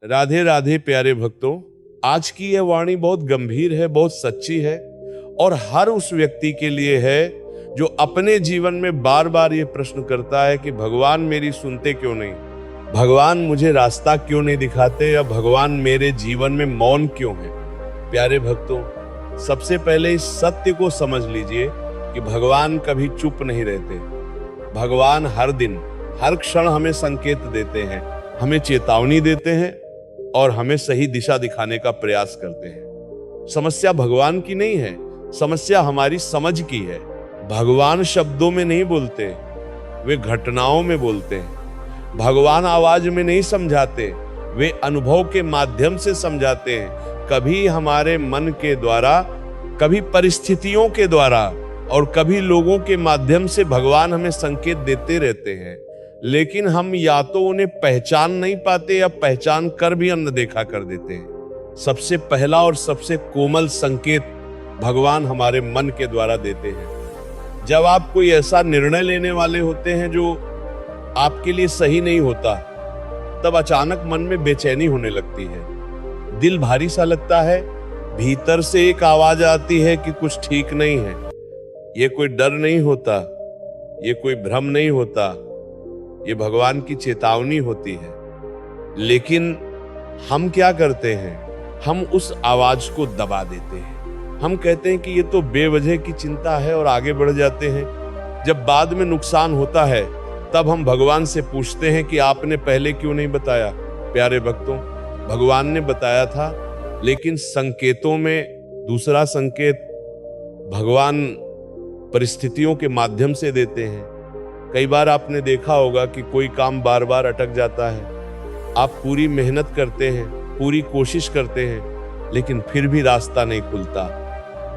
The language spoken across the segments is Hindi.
राधे राधे प्यारे भक्तों, आज की यह वाणी बहुत गंभीर है, बहुत सच्ची है और हर उस व्यक्ति के लिए है जो अपने जीवन में बार बार ये प्रश्न करता है कि भगवान मेरी सुनते क्यों नहीं, भगवान मुझे रास्ता क्यों नहीं दिखाते, या भगवान मेरे जीवन में मौन क्यों है। प्यारे भक्तों, सबसे पहले इस सत्य को समझ लीजिए कि भगवान कभी चुप नहीं रहते। भगवान हर दिन हर क्षण हमें संकेत देते हैं, हमें चेतावनी देते हैं और हमें सही दिशा दिखाने का प्रयास करते हैं। समस्या भगवान की नहीं है, समस्या हमारी समझ की है। भगवान शब्दों में नहीं बोलते, वे घटनाओं में बोलते हैं। भगवान आवाज में नहीं समझाते, वे अनुभव के माध्यम से समझाते हैं। कभी हमारे मन के द्वारा, कभी परिस्थितियों के द्वारा और कभी लोगों के माध्यम से भगवान हमें संकेत देते रहते हैं, लेकिन हम या तो उन्हें पहचान नहीं पाते या पहचान कर भी अनदेखा कर देते हैं। सबसे पहला और सबसे कोमल संकेत भगवान हमारे मन के द्वारा देते हैं। जब आप कोई ऐसा निर्णय लेने वाले होते हैं जो आपके लिए सही नहीं होता, तब अचानक मन में बेचैनी होने लगती है, दिल भारी सा लगता है, भीतर से एक आवाज आती है कि कुछ ठीक नहीं है। ये कोई डर नहीं होता, ये कोई भ्रम नहीं होता, ये भगवान की चेतावनी होती है। लेकिन हम क्या करते हैं, हम उस आवाज को दबा देते हैं। हम कहते हैं कि ये तो बेवजह की चिंता है और आगे बढ़ जाते हैं। जब बाद में नुकसान होता है, तब हम भगवान से पूछते हैं कि आपने पहले क्यों नहीं बताया। प्यारे भक्तों, भगवान ने बताया था, लेकिन संकेतों में दूसरा संकेत भगवान परिस्थितियों के माध्यम से देते हैं। कई बार आपने देखा होगा कि कोई काम बार बार अटक जाता है। आप पूरी मेहनत करते हैं, पूरी कोशिश करते हैं, लेकिन फिर भी रास्ता नहीं खुलता।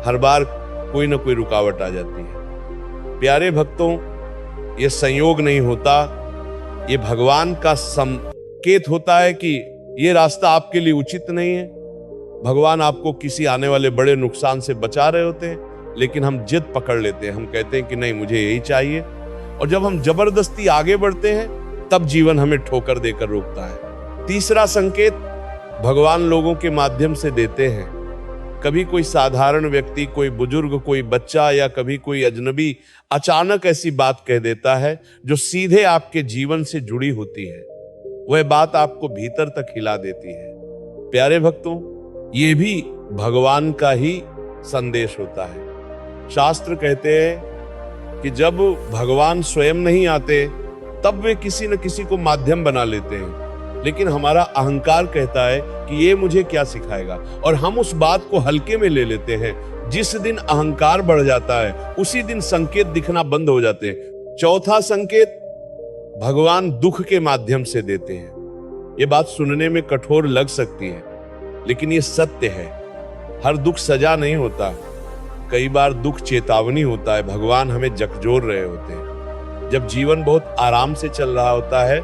हर बार कोई ना कोई रुकावट आ जाती है। प्यारे भक्तों, ये संयोग नहीं होता, ये भगवान का संकेत होता है कि ये रास्ता आपके लिए उचित नहीं है। भगवान आपको किसी आने वाले बड़े नुकसान से बचा रहे होते हैं, लेकिन हम जिद पकड़ लेते हैं। हम कहते हैं कि नहीं, मुझे यही चाहिए, और जब हम जबरदस्ती आगे बढ़ते हैं, तब जीवन हमें ठोकर देकर रोकता है। तीसरा संकेत भगवान लोगों के माध्यम से देते हैं। कभी कोई साधारण व्यक्ति, कोई बुजुर्ग, कोई बच्चा या कभी कोई अजनबी अचानक ऐसी बात कह देता है जो सीधे आपके जीवन से जुड़ी होती है। वह बात आपको भीतर तक हिला देती है। प्यारे भक्तों, ये भी भगवान का ही संदेश होता है। शास्त्र कहते हैं कि जब भगवान स्वयं नहीं आते, तब वे किसी न किसी को माध्यम बना लेते हैं, लेकिन हमारा अहंकार कहता है कि ये मुझे क्या सिखाएगा, और हम उस बात को हल्के में ले लेते हैं। जिस दिन अहंकार बढ़ जाता है, उसी दिन संकेत दिखना बंद हो जाते हैं। चौथा संकेत भगवान दुख के माध्यम से देते हैं। ये बात सुनने में कठोर लग सकती है, लेकिन ये सत्य है। हर दुख सजा नहीं होता, कई बार दुख चेतावनी होता है। भगवान हमें झकझोर रहे होते हैं। जब जीवन बहुत आराम से चल रहा होता है,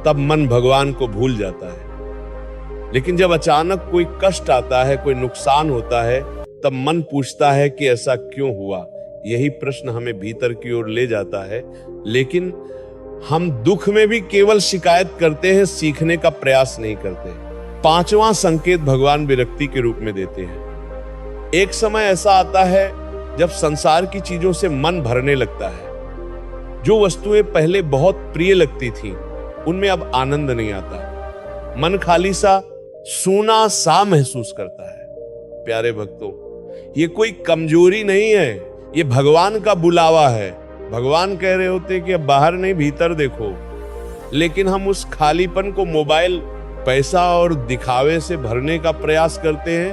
तब मन भगवान को भूल जाता है, लेकिन जब अचानक कोई कष्ट आता है, कोई नुकसान होता है, तब मन पूछता है कि ऐसा क्यों हुआ। यही प्रश्न हमें भीतर की ओर ले जाता है, लेकिन हम दुख में भी केवल शिकायत करते हैं, सीखने का प्रयास नहीं करते। पांचवा संकेत भगवान विरक्ति के रूप में देते हैं। एक समय ऐसा आता है जब संसार की चीजों से मन भरने लगता है। जो वस्तुएं पहले बहुत प्रिय लगती थीं, उनमें अब आनंद नहीं आता। मन खाली सा, सूना सा महसूस करता है। प्यारे भक्तों, ये कोई कमजोरी नहीं है, ये भगवान का बुलावा है। भगवान कह रहे होते कि अब बाहर नहीं, भीतर देखो, लेकिन हम उस खालीपन को मोबाइल, पैसा और दिखावे से भरने का प्रयास करते हैं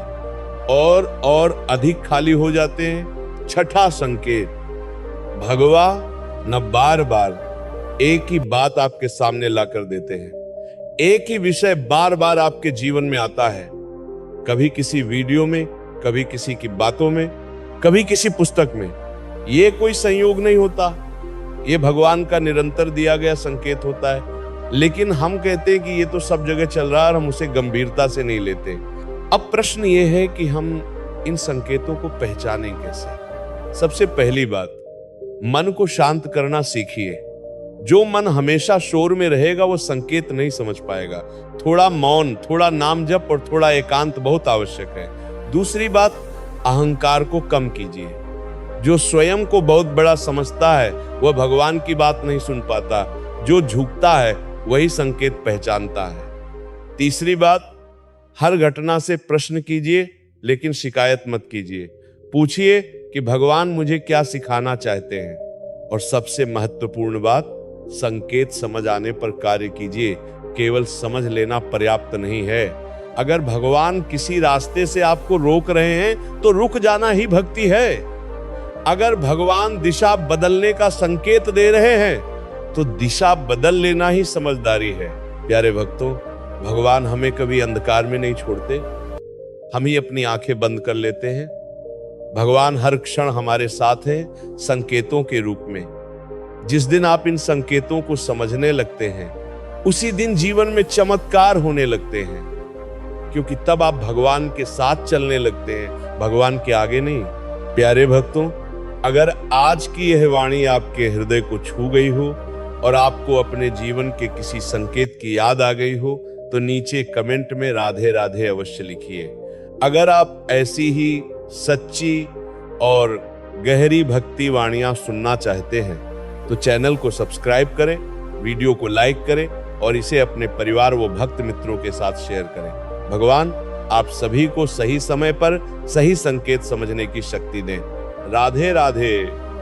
और अधिक खाली हो जाते हैं। छठा संकेत, भगवा न बार बार एक ही बात आपके सामने लाकर देते हैं। एक ही विषय बार बार आपके जीवन में आता है, कभी किसी वीडियो में, कभी किसी की बातों में, कभी किसी पुस्तक में। ये कोई संयोग नहीं होता, ये भगवान का निरंतर दिया गया संकेत होता है। लेकिन हम कहते हैं कि ये तो सब जगह चल रहा है और हम उसे गंभीरता से नहीं लेते। अब प्रश्न ये है कि हम इन संकेतों को पहचानें कैसे। सबसे पहली बात, मन को शांत करना सीखिए। जो मन हमेशा शोर में रहेगा वो संकेत नहीं समझ पाएगा। थोड़ा मौन, थोड़ा नाम जप और थोड़ा एकांत बहुत आवश्यक है। दूसरी बात, अहंकार को कम कीजिए। जो स्वयं को बहुत बड़ा समझता है वह भगवान की बात नहीं सुन पाता। जो झुकता है वही संकेत पहचानता है। तीसरी बात, हर घटना से प्रश्न कीजिए लेकिन शिकायत मत कीजिए। पूछिए कि भगवान मुझे क्या सिखाना चाहते हैं। और सबसे महत्वपूर्ण बात, संकेत समझ आने पर कार्य कीजिए। केवल समझ लेना पर्याप्त नहीं है। अगर भगवान किसी रास्ते से आपको रोक रहे हैं तो रुक जाना ही भक्ति है। अगर भगवान दिशा बदलने का संकेत दे रहे हैं तो दिशा बदल लेना ही समझदारी है। प्यारे भक्तों, भगवान हमें कभी अंधकार में नहीं छोड़ते, हम ही अपनी आंखें बंद कर लेते हैं। भगवान हर क्षण हमारे साथ हैं, संकेतों के रूप में। जिस दिन आप इन संकेतों को समझने लगते हैं उसी दिन जीवन में चमत्कार होने लगते हैं, क्योंकि तब आप भगवान के साथ चलने लगते हैं, भगवान के आगे नहीं। प्यारे भक्तों, अगर आज की यह वाणी आपके हृदय को छू गई हो और आपको अपने जीवन के किसी संकेत की याद आ गई हो तो नीचे कमेंट में राधे राधे अवश्य लिखिए। अगर आप ऐसी ही सच्ची और गहरी भक्ति वाणियां सुनना चाहते हैं तो चैनल को सब्सक्राइब करें, वीडियो को लाइक करें और इसे अपने परिवार व भक्त मित्रों के साथ शेयर करें। भगवान आप सभी को सही समय पर सही संकेत समझने की शक्ति दें। राधे राधे।